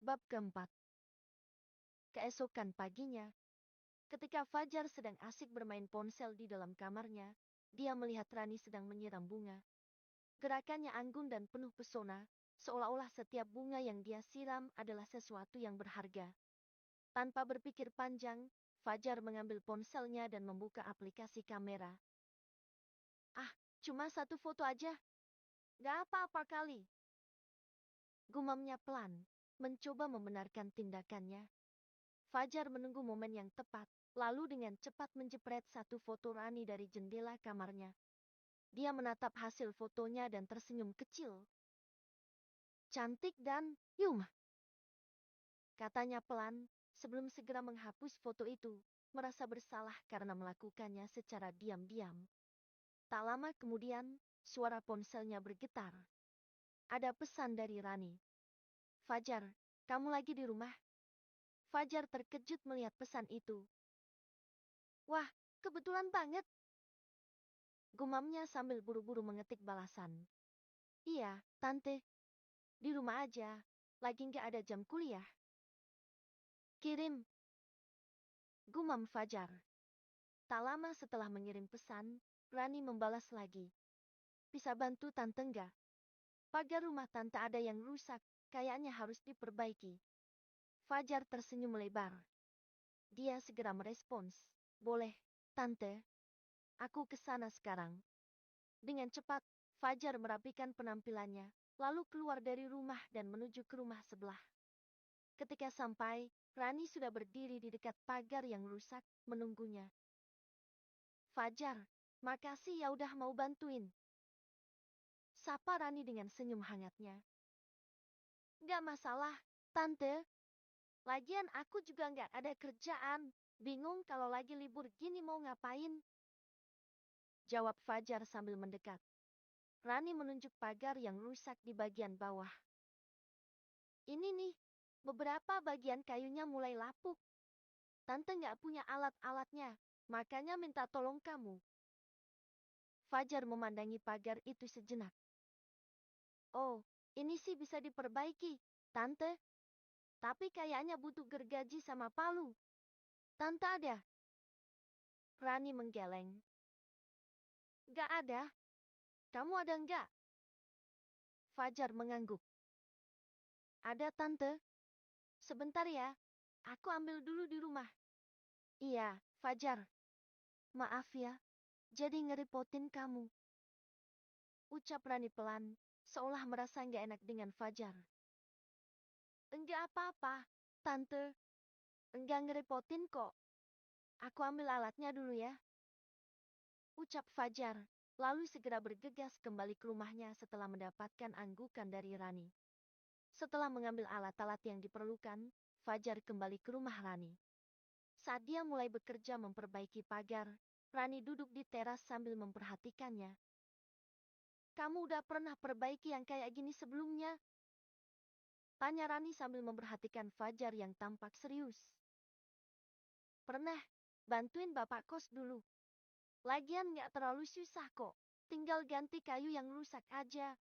Bab keempat. Keesokan paginya, ketika Fajar sedang asik bermain ponsel di dalam kamarnya, dia melihat Rani sedang menyiram bunga. Gerakannya anggun dan penuh pesona, seolah-olah setiap bunga yang dia siram adalah sesuatu yang berharga. Tanpa berpikir panjang, Fajar mengambil ponselnya dan membuka aplikasi kamera. Cuma satu foto aja. Gak apa-apa kali. Gumamnya pelan, mencoba membenarkan tindakannya. Fajar menunggu momen yang tepat, lalu dengan cepat menjepret satu foto Rani dari jendela kamarnya. Dia menatap hasil fotonya dan tersenyum kecil. Cantik dan yum, katanya pelan, sebelum segera menghapus foto itu, merasa bersalah karena melakukannya secara diam-diam. Tak lama kemudian, suara ponselnya bergetar. Ada pesan dari Rani. Fajar, kamu lagi di rumah? Fajar terkejut melihat pesan itu. Wah, kebetulan banget. Gumamnya sambil buru-buru mengetik balasan. Iya, Tante. Di rumah aja. Lagi nggak ada jam kuliah. Kirim. Gumam Fajar. Tak lama setelah mengirim pesan, Rani membalas lagi. Bisa bantu Tante nggak? Pagar rumah Tante ada yang rusak, kayaknya harus diperbaiki. Fajar tersenyum lebar. Dia segera merespons. Boleh, Tante. Aku ke sana sekarang. Dengan cepat, Fajar merapikan penampilannya, lalu keluar dari rumah dan menuju ke rumah sebelah. Ketika sampai, Rani sudah berdiri di dekat pagar yang rusak, menunggunya. Fajar, makasih ya udah mau bantuin. Sapa Rani dengan senyum hangatnya. Gak masalah, Tante. Lagian aku juga gak ada kerjaan. Bingung kalau lagi libur gini mau ngapain. Jawab Fajar sambil mendekat. Rani menunjuk pagar yang rusak di bagian bawah. Ini nih, beberapa bagian kayunya mulai lapuk. Tante nggak punya alat-alatnya, makanya minta tolong kamu. Fajar memandangi pagar itu sejenak. Oh, ini sih bisa diperbaiki, Tante. Tapi kayaknya butuh gergaji sama palu. Tante ada? Rani menggeleng. Nggak ada. Kamu ada nggak? Fajar mengangguk. Ada, Tante. Sebentar ya, aku ambil dulu di rumah. Iya, Fajar. Maaf ya, jadi ngerepotin kamu. Ucap Rani pelan, seolah merasa nggak enak dengan Fajar. Enggak apa-apa, Tante. Enggak ngerepotin kok. Aku ambil alatnya dulu ya. Ucap Fajar, lalu segera bergegas kembali ke rumahnya setelah mendapatkan anggukan dari Rani. Setelah mengambil alat-alat yang diperlukan, Fajar kembali ke rumah Rani. Saat dia mulai bekerja memperbaiki pagar, Rani duduk di teras sambil memperhatikannya. Kamu udah pernah perbaiki yang kayak gini sebelumnya? Tanya Rani sambil memperhatikan Fajar yang tampak serius. Pernah, bantuin bapak kos dulu. Lagian nggak terlalu susah kok, tinggal ganti kayu yang rusak aja.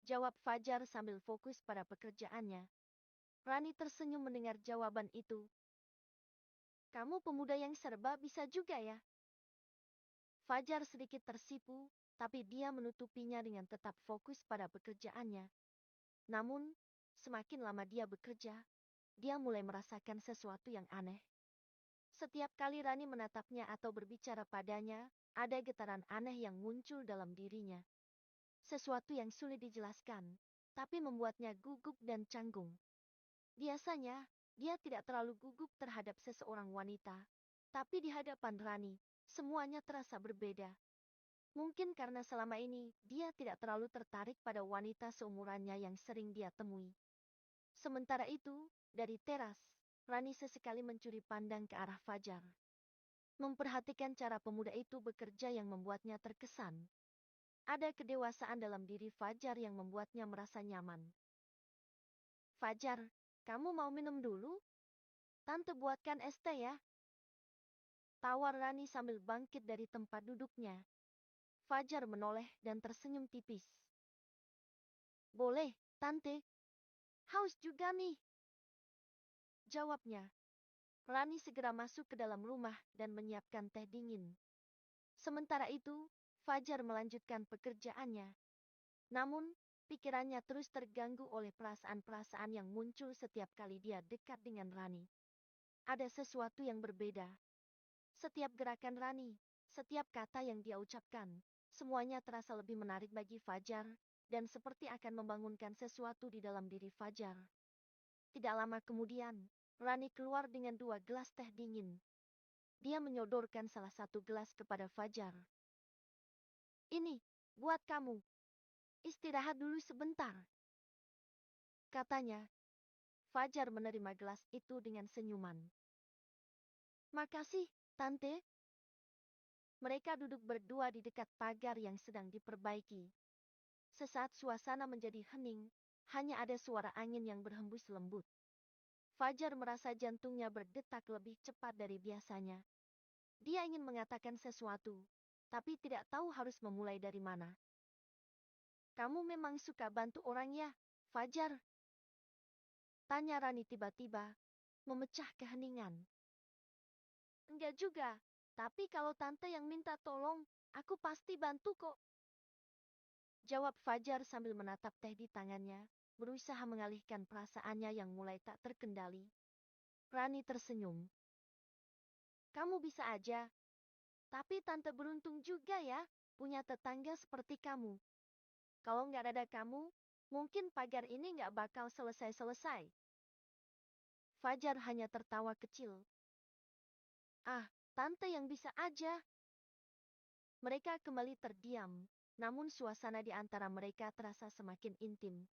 Jawab Fajar sambil fokus pada pekerjaannya. Rani tersenyum mendengar jawaban itu. Kamu pemuda yang serba bisa juga ya? Fajar sedikit tersipu, tapi dia menutupinya dengan tetap fokus pada pekerjaannya. Namun, semakin lama dia bekerja, dia mulai merasakan sesuatu yang aneh. Setiap kali Rani menatapnya atau berbicara padanya, ada getaran aneh yang muncul dalam dirinya. Sesuatu yang sulit dijelaskan, tapi membuatnya gugup dan canggung. Biasanya, dia tidak terlalu gugup terhadap seseorang wanita, tapi di hadapan Rani, semuanya terasa berbeda. Mungkin karena selama ini, dia tidak terlalu tertarik pada wanita seumurannya yang sering dia temui. Sementara itu, dari teras, Rani sesekali mencuri pandang ke arah Fajar. Memperhatikan cara pemuda itu bekerja yang membuatnya terkesan. Ada kedewasaan dalam diri Fajar yang membuatnya merasa nyaman. Fajar, kamu mau minum dulu? Tante buatkan es teh ya. Tawar Rani sambil bangkit dari tempat duduknya. Fajar menoleh dan tersenyum tipis. Boleh, Tante. Haus juga nih, jawabnya. Rani segera masuk ke dalam rumah dan menyiapkan teh dingin. Sementara itu, Fajar melanjutkan pekerjaannya. Namun, pikirannya terus terganggu oleh perasaan-perasaan yang muncul setiap kali dia dekat dengan Rani. Ada sesuatu yang berbeda. Setiap gerakan Rani, setiap kata yang dia ucapkan, semuanya terasa lebih menarik bagi Fajar, dan seperti akan membangunkan sesuatu di dalam diri Fajar. Tidak lama kemudian, Rani keluar dengan 2 gelas teh dingin. Dia menyodorkan salah satu gelas kepada Fajar. Ini, buat kamu. Istirahat dulu sebentar, katanya. Fajar menerima gelas itu dengan senyuman. Makasih, Tante. Mereka duduk berdua di dekat pagar yang sedang diperbaiki. Sesaat suasana menjadi hening, hanya ada suara angin yang berhembus lembut. Fajar merasa jantungnya berdetak lebih cepat dari biasanya. Dia ingin mengatakan sesuatu, tapi tidak tahu harus memulai dari mana. Kamu memang suka bantu orang ya, Fajar? Tanya Rani tiba-tiba, memecah keheningan. Enggak juga, tapi kalau tante yang minta tolong, aku pasti bantu kok. Jawab Fajar sambil menatap teh di tangannya, berusaha mengalihkan perasaannya yang mulai tak terkendali. Rani tersenyum. Kamu bisa aja, tapi tante beruntung juga ya, punya tetangga seperti kamu. Kalau nggak ada kamu, mungkin pagar ini nggak bakal selesai-selesai. Fajar hanya tertawa kecil. Ah, tante yang bisa aja. Mereka kembali terdiam, namun suasana di antara mereka terasa semakin intim.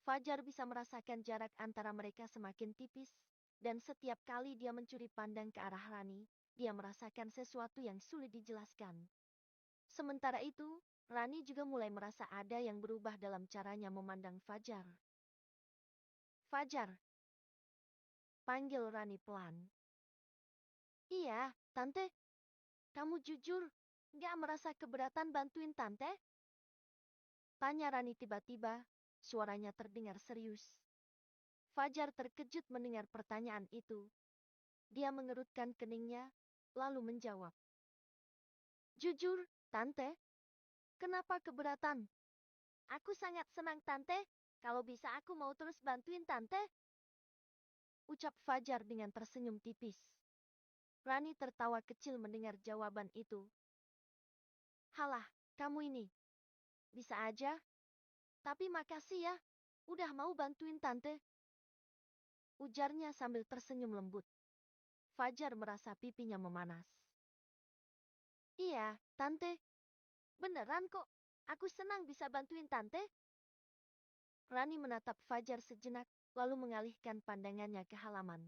Fajar bisa merasakan jarak antara mereka semakin tipis, dan setiap kali dia mencuri pandang ke arah Rani, dia merasakan sesuatu yang sulit dijelaskan. Sementara itu, Rani juga mulai merasa ada yang berubah dalam caranya memandang Fajar. Fajar, panggil Rani pelan. Iya, Tante. Kamu jujur, nggak merasa keberatan bantuin Tante? Tanya Rani tiba-tiba, suaranya terdengar serius. Fajar terkejut mendengar pertanyaan itu. Dia mengerutkan keningnya, lalu menjawab. Jujur, Tante. Kenapa keberatan? Aku sangat senang Tante, kalau bisa aku mau terus bantuin Tante. Ucap Fajar dengan tersenyum tipis. Rani tertawa kecil mendengar jawaban itu. Halah, kamu ini. Bisa aja. Tapi makasih ya, udah mau bantuin Tante. Ujarnya sambil tersenyum lembut. Fajar merasa pipinya memanas. Iya, Tante. Beneran kok, aku senang bisa bantuin Tante. Rani menatap Fajar sejenak, lalu mengalihkan pandangannya ke halaman.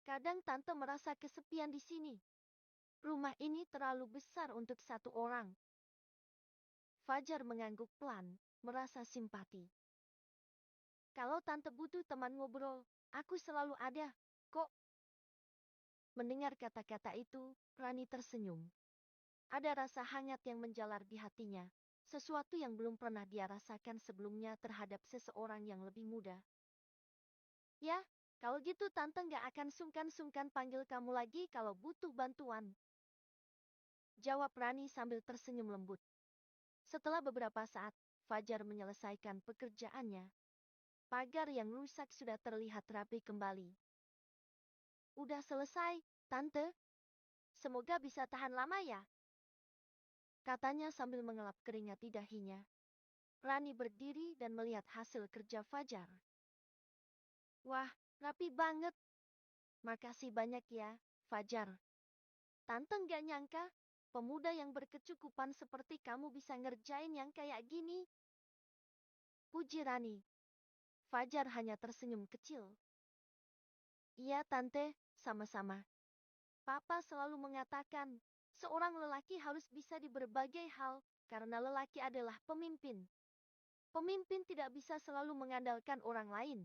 Kadang Tante merasa kesepian di sini. Rumah ini terlalu besar untuk satu orang. Fajar mengangguk pelan, merasa simpati. Kalau Tante butuh teman ngobrol, aku selalu ada, kok. Mendengar kata-kata itu, Rani tersenyum. Ada rasa hangat yang menjalar di hatinya, sesuatu yang belum pernah dia rasakan sebelumnya terhadap seseorang yang lebih muda. Ya, kalau gitu Tante nggak akan sungkan-sungkan panggil kamu lagi kalau butuh bantuan. Jawab Rani sambil tersenyum lembut. Setelah beberapa saat, Fajar menyelesaikan pekerjaannya. Pagar yang rusak sudah terlihat rapi kembali. Udah selesai, Tante. Semoga bisa tahan lama ya. Katanya sambil mengelap keringat di dahinya. Rani berdiri dan melihat hasil kerja Fajar. Wah, rapi banget. Makasih banyak ya, Fajar. Tante nggak nyangka, pemuda yang berkecukupan seperti kamu bisa ngerjain yang kayak gini. Puji Rani. Fajar hanya tersenyum kecil. Iya Tante, sama-sama. Papa selalu mengatakan, seorang lelaki harus bisa di berbagai hal, karena lelaki adalah pemimpin. Pemimpin tidak bisa selalu mengandalkan orang lain.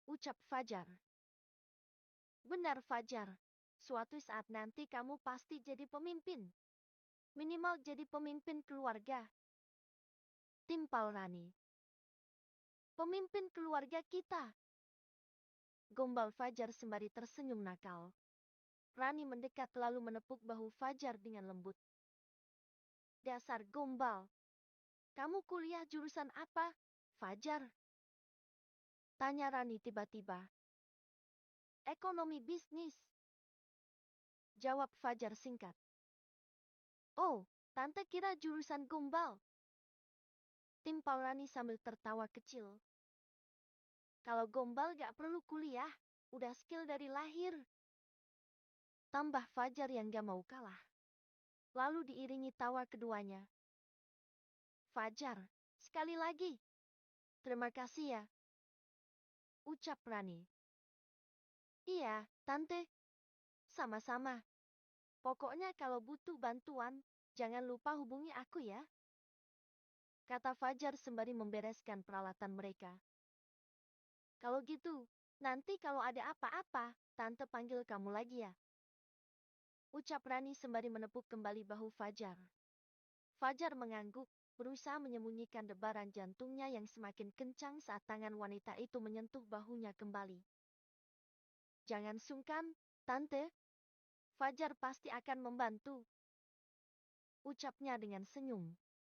Ucap Fajar. Benar Fajar, suatu saat nanti kamu pasti jadi pemimpin. Minimal jadi pemimpin keluarga. Timpal Rani. Pemimpin keluarga kita. Gombal Fajar sembari tersenyum nakal. Rani mendekat lalu menepuk bahu Fajar dengan lembut. Dasar gombal. Kamu kuliah jurusan apa, Fajar? Tanya Rani tiba-tiba. Ekonomi bisnis. Jawab Fajar singkat. Oh, tante kira jurusan gombal. Timpal Rani sambil tertawa kecil. Kalau gombal gak perlu kuliah, udah skill dari lahir. Tambah Fajar yang gak mau kalah. Lalu diiringi tawa keduanya. Fajar, sekali lagi. Terima kasih ya. Ucap Rani. Iya, tante. Sama-sama. Pokoknya kalau butuh bantuan, jangan lupa hubungi aku ya. Kata Fajar sembari membereskan peralatan mereka. Kalau gitu, nanti kalau ada apa-apa, tante panggil kamu lagi ya. Ucap Rani sembari menepuk kembali bahu Fajar. Fajar mengangguk, berusaha menyembunyikan debaran jantungnya yang semakin kencang saat tangan wanita itu menyentuh bahunya kembali. Jangan sungkan, tante. Fajar pasti akan membantu. Ucapnya dengan senyum.